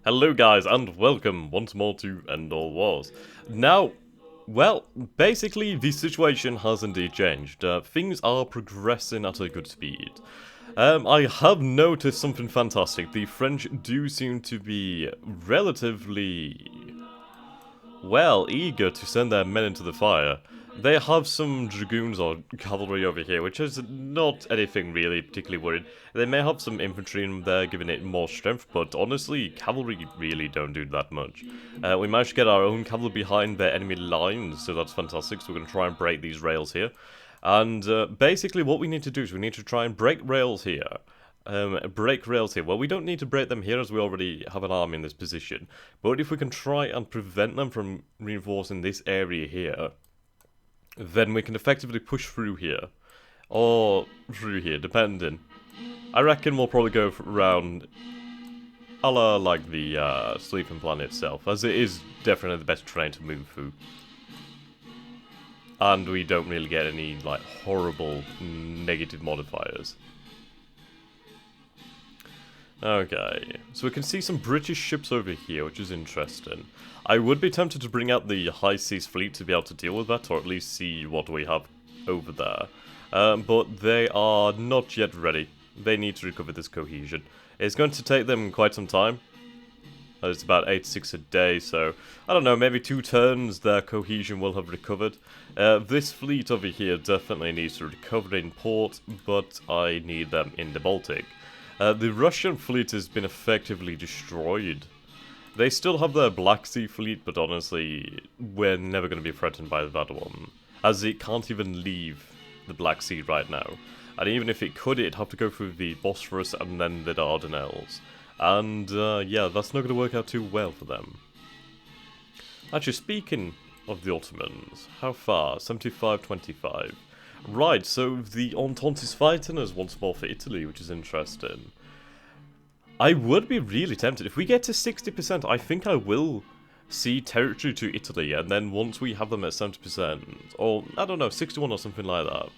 Hello guys, and welcome once more to End All Wars. Now, well, basically the situation has indeed changed. Things are progressing at a good speed. I have noticed something fantastic. The French do seem to be relatively, well, eager to send their men into the fire. They have some dragoons or cavalry over here, which is not anything really particularly worried. They may have some infantry in there, giving it more strength, but honestly, cavalry really don't do that much. We managed to get our own cavalry behind their enemy lines, so that's fantastic, so we're going to try and break these rails here. And basically what we need to do is we need to try and break rails here. Well, we don't need to break them here as we already have an army in this position. But if we can try and prevent them from reinforcing this area here, then we can effectively push through here. Or through here, depending. I reckon we'll probably go around a la like the sleeping planet itself, as it is definitely the best terrain to move through. And we don't really get any like horrible negative modifiers. Okay, so we can see some British ships over here, which is interesting. I would be tempted to bring out the High Seas Fleet to be able to deal with that, or at least see what we have over there. But they are not yet ready. They need to recover this cohesion. It's going to take them quite some time. It's about 8-6 a day, so I don't know, maybe 2 turns their cohesion will have recovered. This fleet over here definitely needs to recover in port, but I need them in the Baltic. The Russian fleet has been effectively destroyed. They still have their Black Sea fleet, but honestly, we're never going to be threatened by that one, as it can't even leave the Black Sea right now. And even if it could, it'd have to go through the Bosphorus and then the Dardanelles. And yeah, that's not going to work out too well for them. Actually, speaking of the Ottomans, how far? 75-25. Right, so the Entente is fighting us once more for Italy, which is interesting. I would be really tempted. If we get to 60%, I think I will cede territory to Italy, and then once we have them at 70%, or, I don't know, 61 or something like that,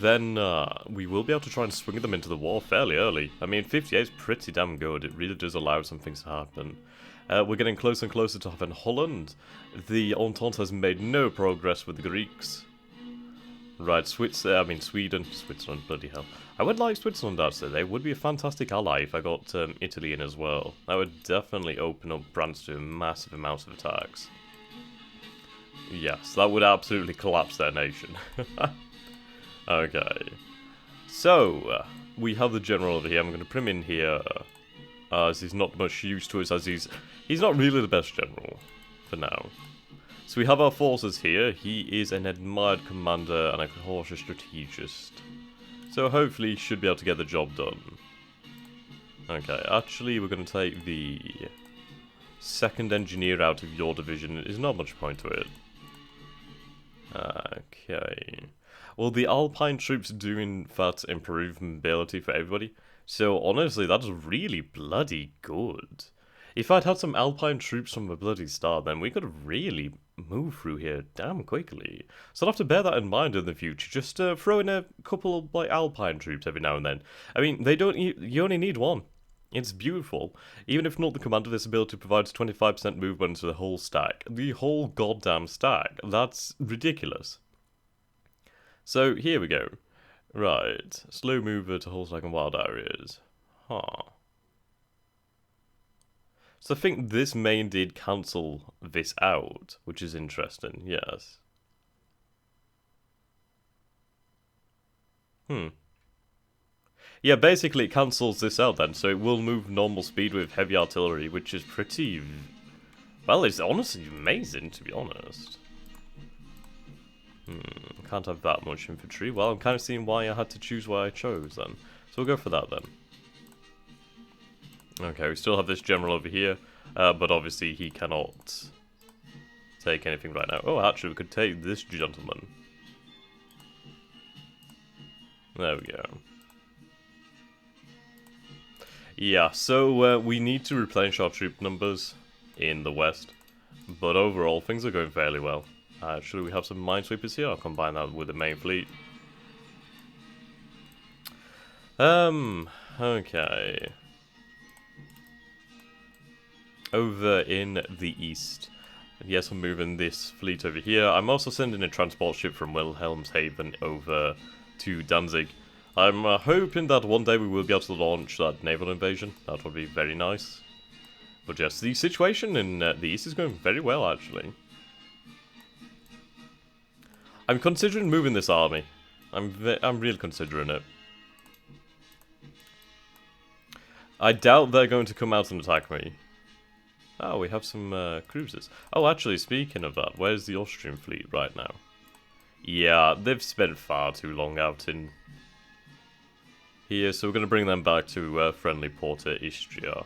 then we will be able to try and swing them into the war fairly early. I mean, 58 is pretty damn good. It really does allow some things to happen. We're getting closer and closer to having Holland. The Entente has made no progress with the Greeks. Right, Sweden, Switzerland, bloody hell. I would like Switzerland actually, they would be a fantastic ally if I got Italy in as well. That would definitely open up France to massive amounts of attacks. Yes, that would absolutely collapse their nation. Okay. So, we have the general over here, I'm going to put him in here, as he's not much use to us, as he's not really the best general, for now. So we have our forces here. He is an admired commander and a cautious strategist. So hopefully he should be able to get the job done. Okay, actually we're going to take the second engineer out of your division. There's not much point to it. Okay. Well, the Alpine troops do in fact improve mobility for everybody. So honestly, that's really bloody good. If I'd had some Alpine troops from the bloody start, then we could really move through here damn quickly. So I'll have to bear that in mind in the future. Just throw in a couple of like Alpine troops every now and then. I mean, they don't. You only need one. It's beautiful. Even if not the commander, this ability provides 25% movement to the whole stack. The whole goddamn stack. That's ridiculous. So here we go. Right, slow mover to whole stack and wild areas. Huh. So I think this may indeed cancel this out, which is interesting, yes. Yeah, basically it cancels this out then, so it will move normal speed with heavy artillery, which is pretty... Well, it's honestly amazing, to be honest. Can't have that much infantry. Well, I'm kind of seeing why I had to choose what I chose then. So we'll go for that then. Okay, we still have this general over here, but obviously he cannot take anything right now. Oh, actually, we could take this gentleman. There we go. Yeah, so we need to replenish our troop numbers in the west, but overall, things are going fairly well. Actually, we have some minesweepers here. I'll combine that with the main fleet. Okay. over in the east. Yes, I'm moving this fleet over here. I'm also sending a transport ship from Wilhelmshaven over to Danzig. I'm hoping that one day we will be able to launch that naval invasion. That would be very nice. But yes, the situation in the east is going very well, actually. I'm considering moving this army. I'm really considering it. I doubt they're going to come out and attack me. Oh, we have some cruisers. Oh, actually, speaking of that, where's the Austrian fleet right now? Yeah, they've spent far too long out in here, so we're going to bring them back to friendly Porta Istria.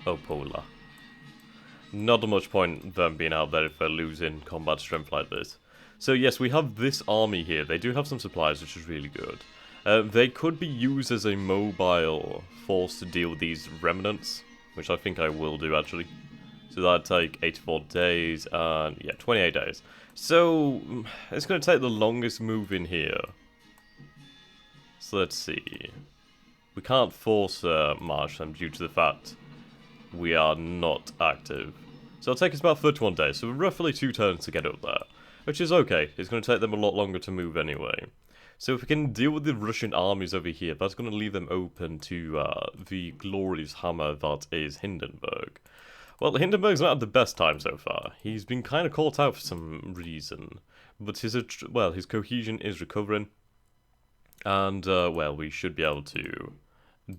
Oh, Pola. Not much point them being out there if they're losing combat strength like this. So yes, we have this army here. They do have some supplies, which is really good. They could be used as a mobile force to deal with these remnants, which I think I will do, actually. So that'd take 84 days, and yeah, 28 days. So, it's going to take the longest move in here. So let's see. We can't force march them due to the fact we are not active. So it'll take us about 31 days, so roughly 2 turns to get up there. Which is okay, it's going to take them a lot longer to move anyway. So if we can deal with the Russian armies over here, that's going to leave them open to the glorious hammer that is Hindenburg. Well, Hindenburg's not had the best time so far. He's been kind of caught out for some reason. But his cohesion is recovering. And, well, we should be able to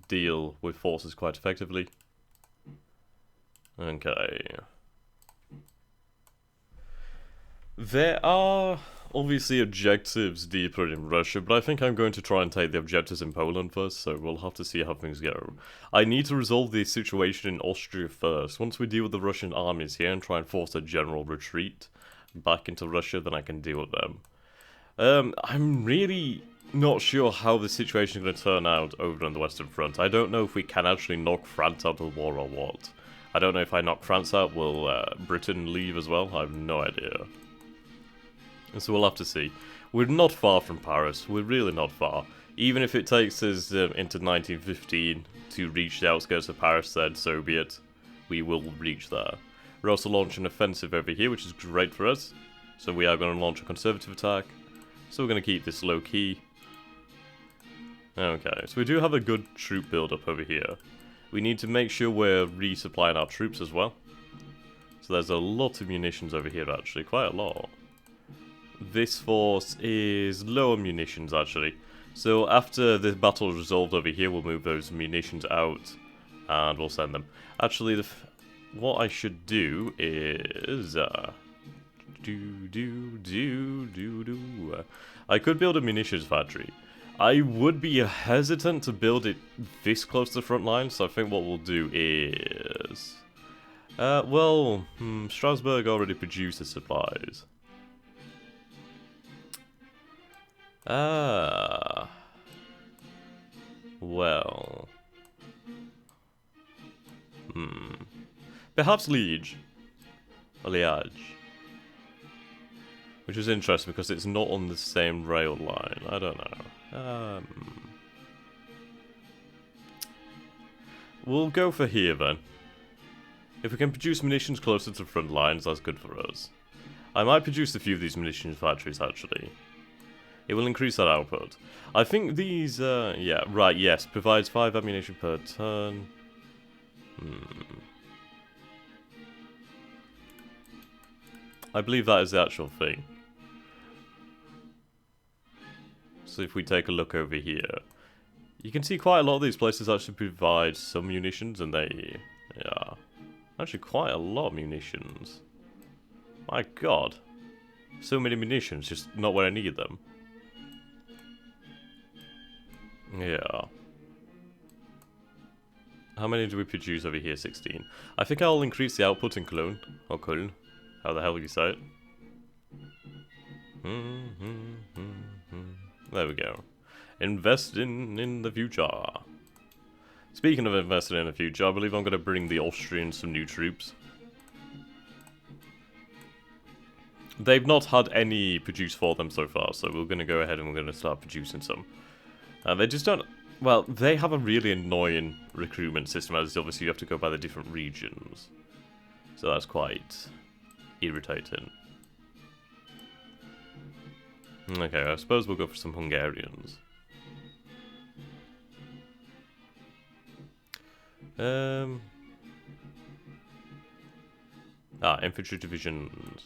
deal with forces quite effectively. Okay. There are obviously objectives deeper in Russia, but I think I'm going to try and take the objectives in Poland first, so we'll have to see how things go. I need to resolve the situation in Austria first. Once we deal with the Russian armies here and try and force a general retreat back into Russia, then I can deal with them. I'm really not sure how the situation is going to turn out over on the Western Front. I don't know if we can actually knock France out of the war or what. I don't know if I knock France out, will Britain leave as well? I have no idea. So we'll have to see. We're not far from Paris. We're really not far. Even if it takes us into 1915 to reach the outskirts of Paris, then so be it. We will reach there. We're also launching an offensive over here, which is great for us. So we are going to launch a conservative attack. So we're going to keep this low key. Okay, so we do have a good troop build-up over here. We need to make sure we're resupplying our troops as well. So there's a lot of munitions over here, actually. Quite a lot. This force is low on munitions, actually. So after the battle is resolved over here, we'll move those munitions out and we'll send them. Actually, what I should do is... I could build a munitions factory. I would be hesitant to build it this close to the front line, so I think what we'll do is... Strasbourg already produces supplies. Well... Perhaps Liege. Or Liège. Which is interesting because it's not on the same rail line. I don't know. We'll go for here then. If we can produce munitions closer to the front lines, that's good for us. I might produce a few of these munitions factories actually. It will increase that output. I think these, yeah, right, yes, provides 5 ammunition per turn. I believe that is the actual thing. So if we take a look over here, you can see quite a lot of these places actually provide some munitions, and they, yeah, actually quite a lot of munitions. My god. So many munitions, just not where I need them. Yeah. How many do we produce over here? 16. I think I'll increase the output in Cologne. Or Köln. How the hell do you say it? There we go. Investing in the future. Speaking of investing in the future, I believe I'm going to bring the Austrians some new troops. They've not had any produced for them so far, so we're going to go ahead and we're going to start producing some. They just don't Well, they have a really annoying recruitment system, as obviously you have to go by the different regions. So that's quite irritating. Okay, I suppose we'll go for some Hungarians. Infantry divisions.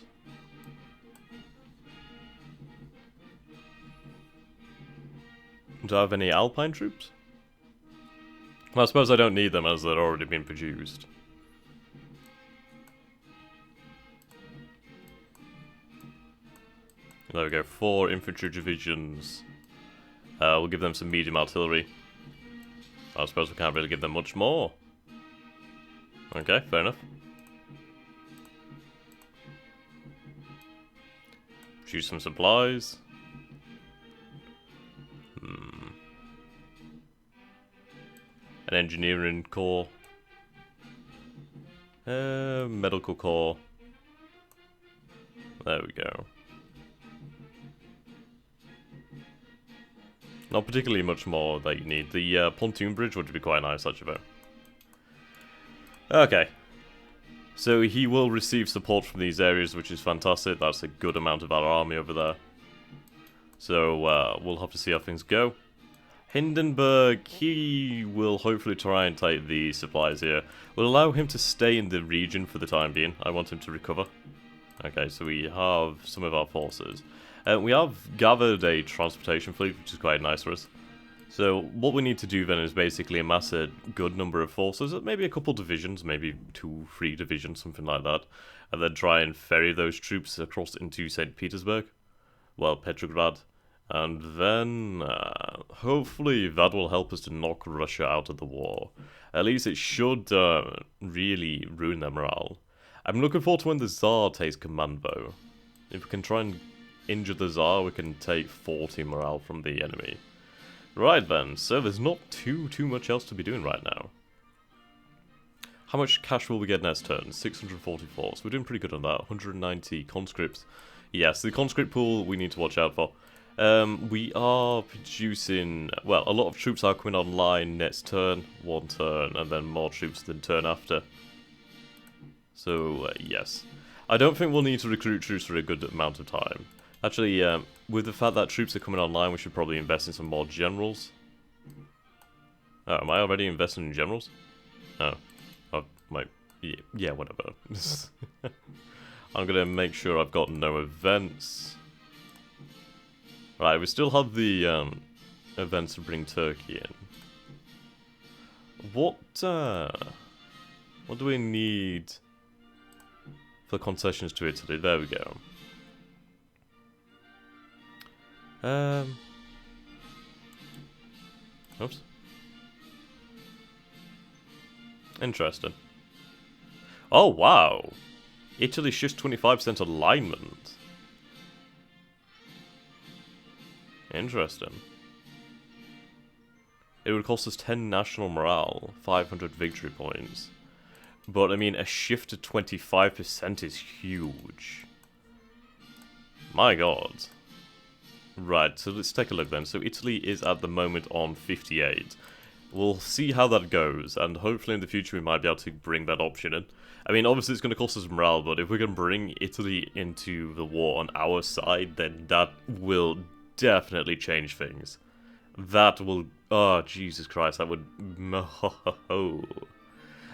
Do I have any Alpine troops? Well, I suppose I don't need them as they're already been produced. There we go, 4 infantry divisions. We'll give them some medium artillery. I suppose we can't really give them much more. Okay, fair enough. Choose some supplies. An engineering corps. Medical corps. There we go. Not particularly much more that you need. The pontoon bridge would be quite nice, actually. Okay. So he will receive support from these areas, which is fantastic. That's a good amount of our army over there. So we'll have to see how things go. Hindenburg, he will hopefully try and take the supplies here. We'll allow him to stay in the region for the time being. I want him to recover. Okay, so we have some of our forces. We have gathered a transportation fleet, which is quite nice for us. So what we need to do then is basically amass a good number of forces, maybe a couple divisions, maybe 2, 3 divisions, something like that. And then try and ferry those troops across into St. Petersburg. Well, Petrograd. And then, hopefully that will help us to knock Russia out of the war. At least it should really ruin their morale. I'm looking forward to when the Tsar takes command, though. If we can try and injure the Tsar, we can take 40 morale from the enemy. Right then, so there's not too much else to be doing right now. How much cash will we get next turn? 644, so we're doing pretty good on that. 190 conscripts. Yes, the conscript pool we need to watch out for. We are producing, well, a lot of troops are coming online next turn, 1 turn, and then more troops the turn after. So, yes. I don't think we'll need to recruit troops for a good amount of time. Actually, with the fact that troops are coming online, we should probably invest in some more generals. Oh, am I already investing in generals? Oh. Oh, my... Yeah, whatever. I'm gonna make sure I've got no events. Right, we still have the events to bring Turkey in. What do we need for concessions to Italy? There we go. Oops. Interesting. Oh, wow. Italy shifts 25% alignment. Interesting. It would cost us 10 national morale, 500 victory points. But, I mean, a shift to 25% is huge. My god. Right, so let's take a look then. So Italy is at the moment on 58. We'll see how that goes, and hopefully in the future we might be able to bring that option in. I mean, obviously it's going to cost us morale, but if we can bring Italy into the war on our side, then that will definitely change things. That will... Oh, Jesus Christ, that would...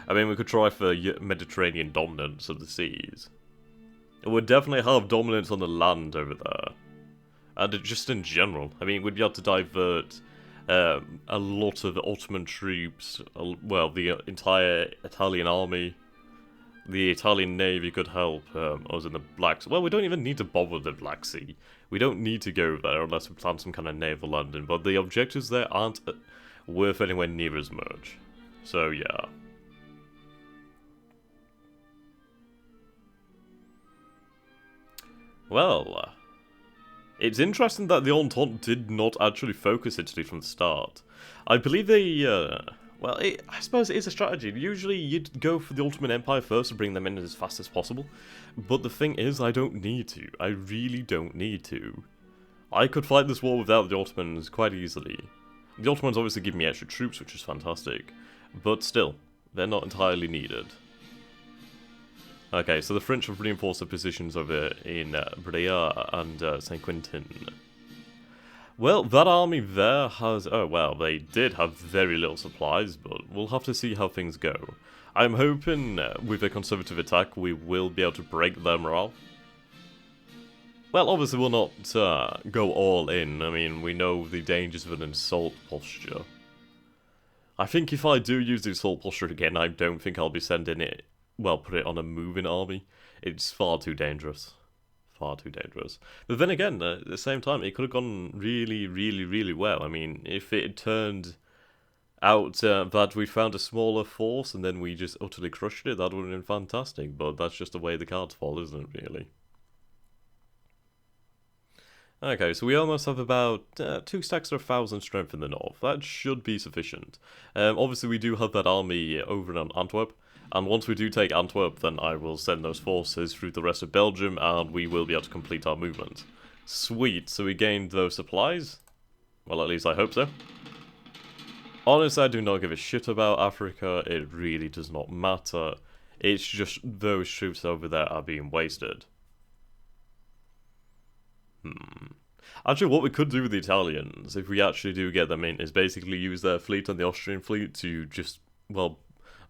I mean, we could try for Mediterranean dominance of the seas. It would definitely have dominance on the land over there. And just in general. I mean, we'd be able to divert a lot of Ottoman troops, well, the entire Italian army. The Italian Navy could help us in the Black Sea. Well, we don't even need to bother the Black Sea. We don't need to go there unless we plan some kind of naval landing. But the objectives there aren't worth anywhere near as much. So, yeah. Well, it's interesting that the Entente did not actually focus Italy from the start. I believe they, well, I suppose it is a strategy. Usually you'd go for the Ottoman Empire first and bring them in as fast as possible. But the thing is, I don't need to. I really don't need to. I could fight this war without the Ottomans quite easily. The Ottomans obviously give me extra troops, which is fantastic. But still, they're not entirely needed. Okay, so the French have reinforced their positions over in Brea and St. Quentin. Well, that army there has... Oh, well, they did have very little supplies, but we'll have to see how things go. I'm hoping with a conservative attack we will be able to break their morale. Well, obviously we'll not go all in. I mean, we know the dangers of an assault posture. I think if I do use the assault posture again, I don't think I'll be sending it... Well, put it on a moving army. It's far too dangerous. Far too dangerous. But then again, at the same time, it could have gone really, really, really well. I mean, if it turned out that we found a smaller force and then we just utterly crushed it, that would have been fantastic. But that's just the way the cards fall, isn't it, really? Okay, so we almost have about 2 stacks of 1,000 strength in the north. That should be sufficient. Obviously, we do have that army over in Antwerp. And once we do take Antwerp, then I will send those forces through the rest of Belgium, and we will be able to complete our movement. Sweet, so we gained those supplies? Well, at least I hope so. Honestly, I do not give a shit about Africa. It really does not matter. It's just those troops over there are being wasted. Actually, what we could do with the Italians, if we actually do get them in, is basically use their fleet and the Austrian fleet to just, well...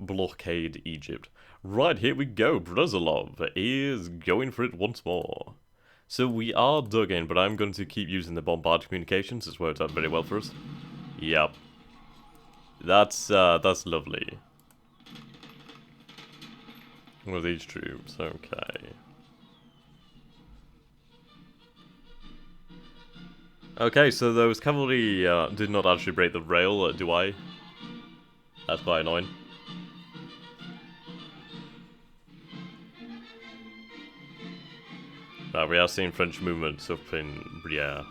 blockade Egypt. Right, here we go. Bruzilov is going for it once more. So we are dug in, but I'm going to keep using the bombard communications. It's worked out very well for us. Yep. That's lovely. What are these troops? Okay. Okay, so those cavalry did not actually break the rail, do I? That's quite annoying. We are seeing French movements up in Briere.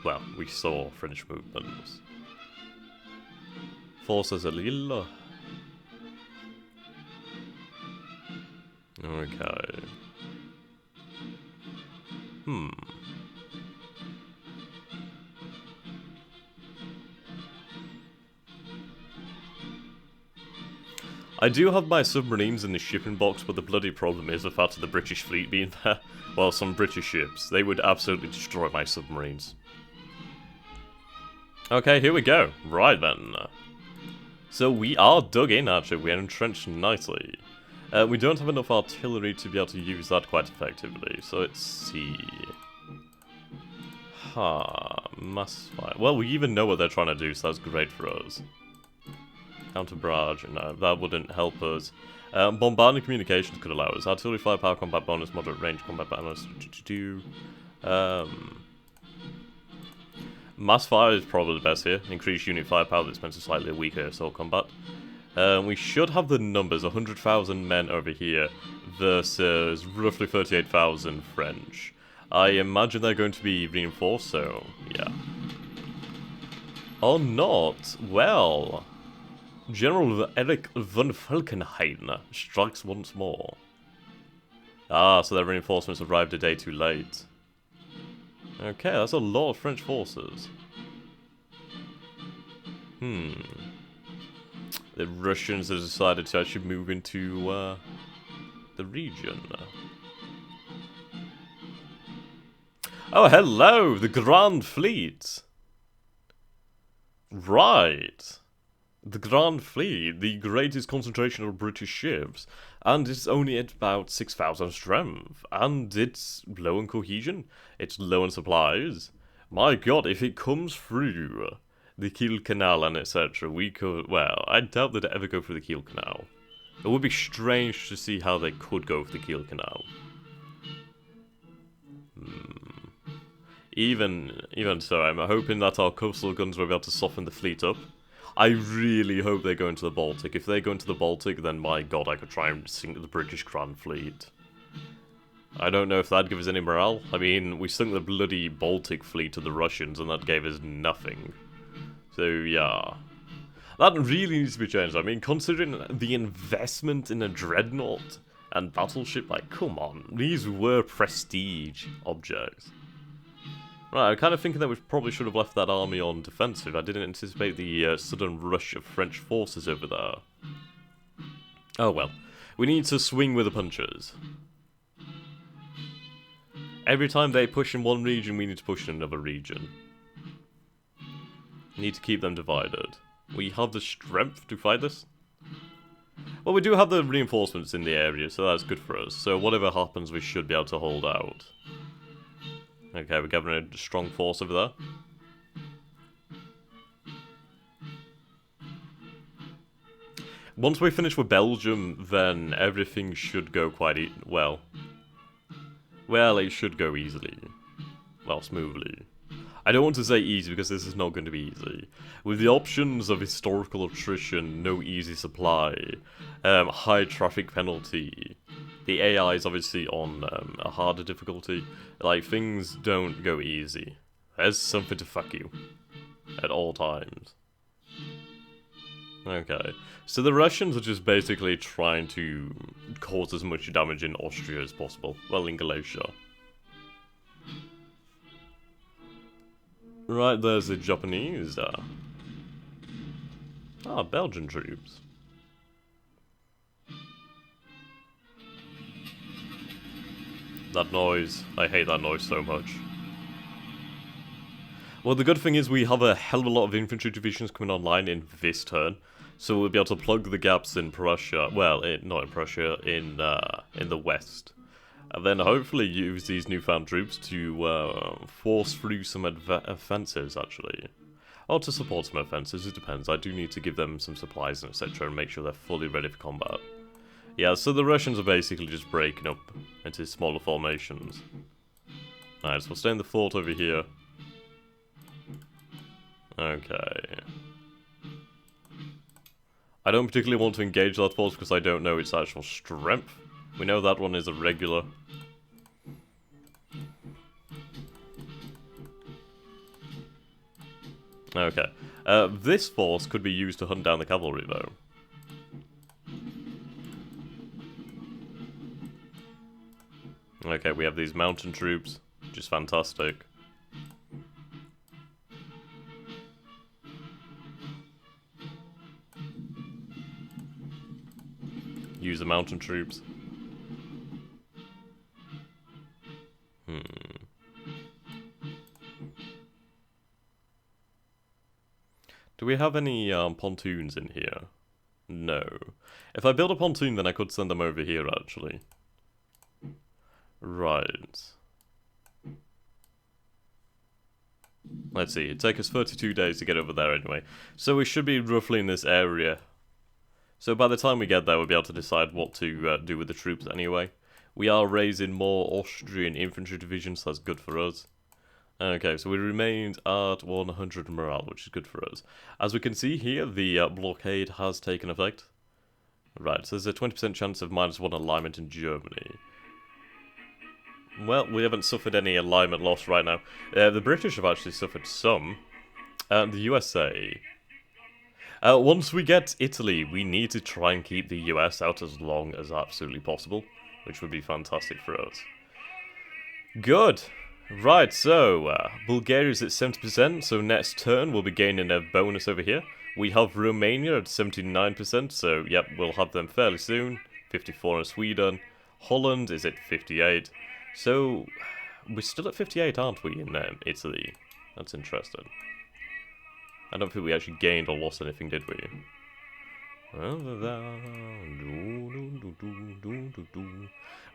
Well, we saw French movements. Forces à Lille. Okay. I do have my submarines in the shipping box, but the bloody problem is the fact of the British fleet being there. Well, some British ships. They would absolutely destroy my submarines. Okay, here we go. Right then. So we are dug in, actually. We are entrenched nicely. We don't have enough artillery to be able to use that quite effectively. So let's see. Mass fire. Well, we even know what they're trying to do, so that's great for us. Counter barrage, no, that wouldn't help us. Bombarding communications could allow us. Artillery firepower, combat bonus, moderate range, combat bonus. Mass fire is probably the best here. Increased unit firepower that spends a slightly weaker assault combat. We should have the numbers, 100,000 men over here versus roughly 38,000 French. I imagine they're going to be reinforced, so yeah. Or not? Well... General Erich von Falkenhayn strikes once more. Ah, so their reinforcements arrived a day too late. Okay, that's a lot of French forces. The Russians have decided to actually move into the region. Oh, hello! The Grand Fleet! Right! The Grand Fleet, the greatest concentration of British ships, and it's only at about 6,000 strength, and it's low in cohesion, it's low in supplies. My god, if it comes through the Kiel Canal and etc., we could, well, I doubt they'd ever go through the Kiel Canal. It would be strange to see how they could go through the Kiel Canal. Even so, I'm hoping that our coastal guns will be able to soften the fleet up. I really hope they go into the Baltic. If they go into the Baltic, then my god, I could try and sink the British Grand Fleet. I don't know if that'd give us any morale. I mean, we sunk the bloody Baltic fleet to the Russians, and that gave us nothing. So, yeah. That really needs to be changed. I mean, considering the investment in a dreadnought and battleship, like, come on. These were prestige objects. Right, I'm kind of thinking that we probably should have left that army on defensive. I didn't anticipate the sudden rush of French forces over there. Oh well. We need to swing with the punches. Every time they push in one region, we need to push in another region. We need to keep them divided. We have the strength to fight this? Well, we do have the reinforcements in the area, so that's good for us. So whatever happens, we should be able to hold out. Okay, we're gathering a strong force over there. Once we finish with Belgium, then everything should go quite well. Well, it should go easily. Well, smoothly. I don't want to say easy because this is not going to be easy. With the options of historical attrition, no easy supply, high traffic penalty, the AI is obviously on a harder difficulty, like, things don't go easy. There's something to fuck you. At all times. Okay. So the Russians are just basically trying to cause as much damage in Austria as possible. Well, in Galicia. Right, there's the Japanese. Belgian troops. That noise. I hate that noise so much. Well, the good thing is we have a hell of a lot of infantry divisions coming online in this turn. So we'll be able to plug the gaps in Prussia. Well, not in Prussia, in the west. And then hopefully use these newfound troops to force through some offensives, actually. Or to support some offensives, it depends. I do need to give them some supplies and etc. and make sure they're fully ready for combat. Yeah, so the Russians are basically just breaking up into smaller formations. Alright, so we'll stay in the fort over here. Okay. I don't particularly want to engage that force because I don't know its actual strength. We know that one is a regular. Okay. This force could be used to hunt down the cavalry, though. Okay, we have these mountain troops, which is fantastic. Use the mountain troops. Do we have any pontoons in here? No. If I build a pontoon, then I could send them over here, actually. Right. Let's see, it'd take us 32 days to get over there anyway. So we should be roughly in this area. So by the time we get there, we'll be able to decide what to do with the troops anyway. We are raising more Austrian infantry divisions, so that's good for us. Okay, so we remained at 100 morale, which is good for us. As we can see here, the blockade has taken effect. Right, so there's a 20% chance of -1 alignment in Germany. Well, we haven't suffered any alignment loss right now. The British have actually suffered some. And the USA. Once we get Italy, we need to try and keep the US out as long as absolutely possible, which would be fantastic for us. Good. Right, so Bulgaria's at 70%, so next turn we'll be gaining a bonus over here. We have Romania at 79%, so yep, we'll have them fairly soon. 54 in Sweden. Holland is at 58. So, we're still at 58, aren't we, in Italy? That's interesting. I don't think we actually gained or lost anything, did we?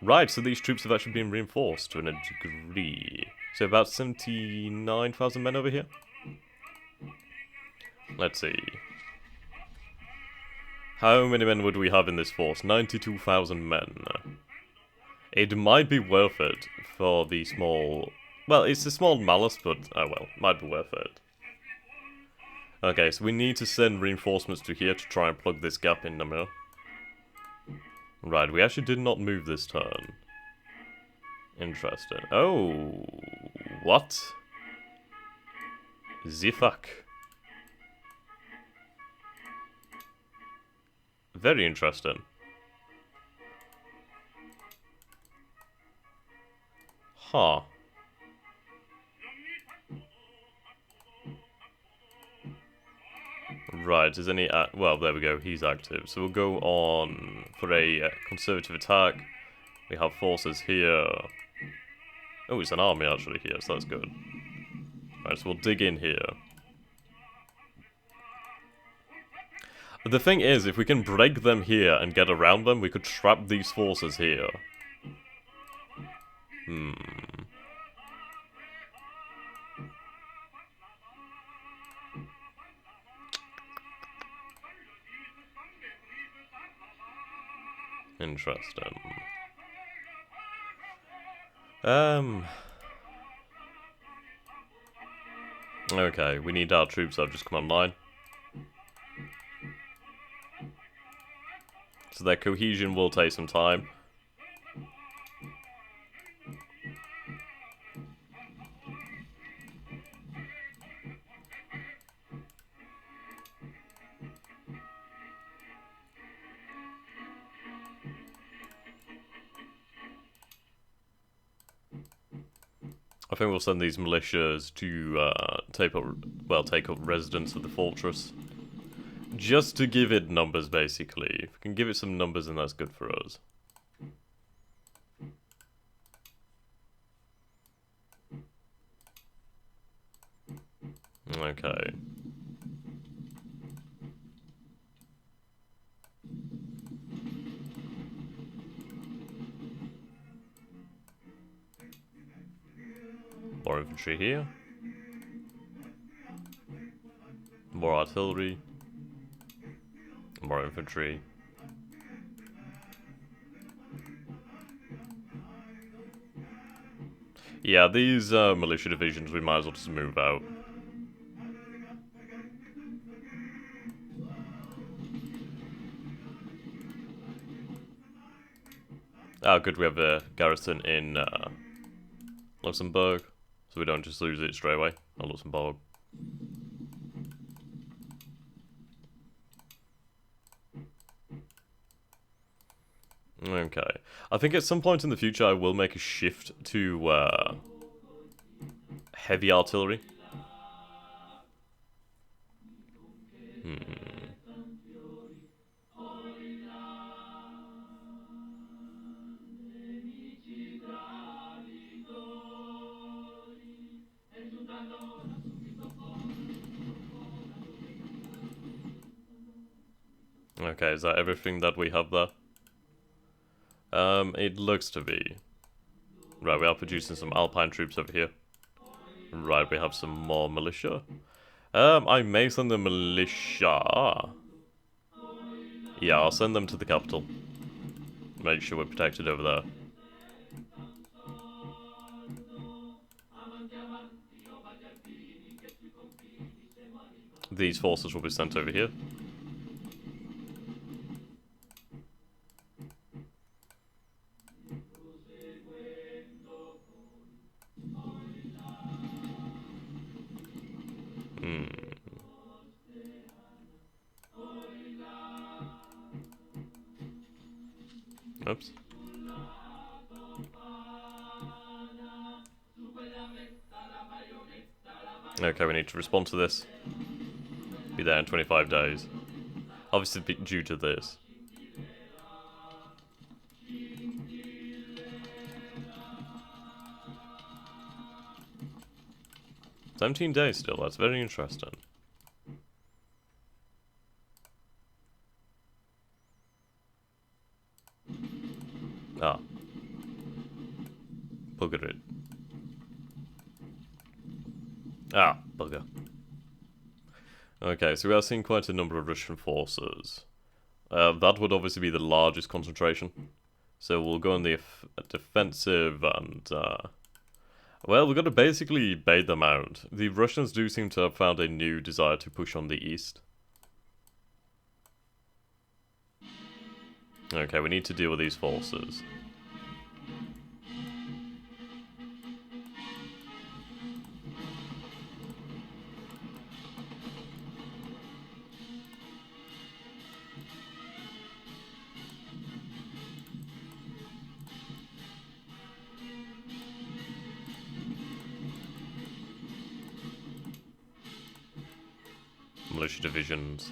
Right, so these troops have actually been reinforced to a degree. So about 79,000 men over here. Let's see. How many men would we have in this force? 92,000 men. It might be worth it for the small... Well, it's a small malice, but oh well, might be worth it. Okay, so we need to send reinforcements to here to try and plug this gap in Naval. Right, we actually did not move this turn. Interesting. Oh, what? The fuck? Very interesting. Huh. Right, is any... well, there we go, he's active. So we'll go on for a conservative attack. We have forces here. Oh, it's an army actually here, so that's good. Right, so we'll dig in here. But the thing is, if we can break them here and get around them, we could trap these forces here. Interesting. Okay, we need our troops that have just come online. So their cohesion will take some time. I think we'll send these militias to take up residence of the fortress. Just to give it numbers, basically. If we can give it some numbers, then that's good for us. Okay. More infantry here. More artillery. More infantry. Yeah, these militia divisions we might as well just move out. Oh, good, we have a garrison in Luxembourg, so we don't just lose it straight away. Oh, Luxembourg. Okay. I think at some point in the future I will make a shift to heavy artillery. Okay, is that everything that we have there? It looks to be. Right, we are producing some Alpine troops over here. Right, we have some more militia. I may send the militia. Yeah, I'll send them to the capital. Make sure we're protected over there. These forces will be sent over here. Oops. Okay, we need to respond to this. Be there in 25 days. Obviously due to this. "17 days still, that's very interesting." Ah. Bugger it. Ah, bugger. Okay, so we are seeing quite a number of Russian forces. That would obviously be the largest concentration. So we'll go on the defensive and... well, we've got to basically bait them out. The Russians do seem to have found a new desire to push on the east. Okay, we need to deal with these forces. militia divisions.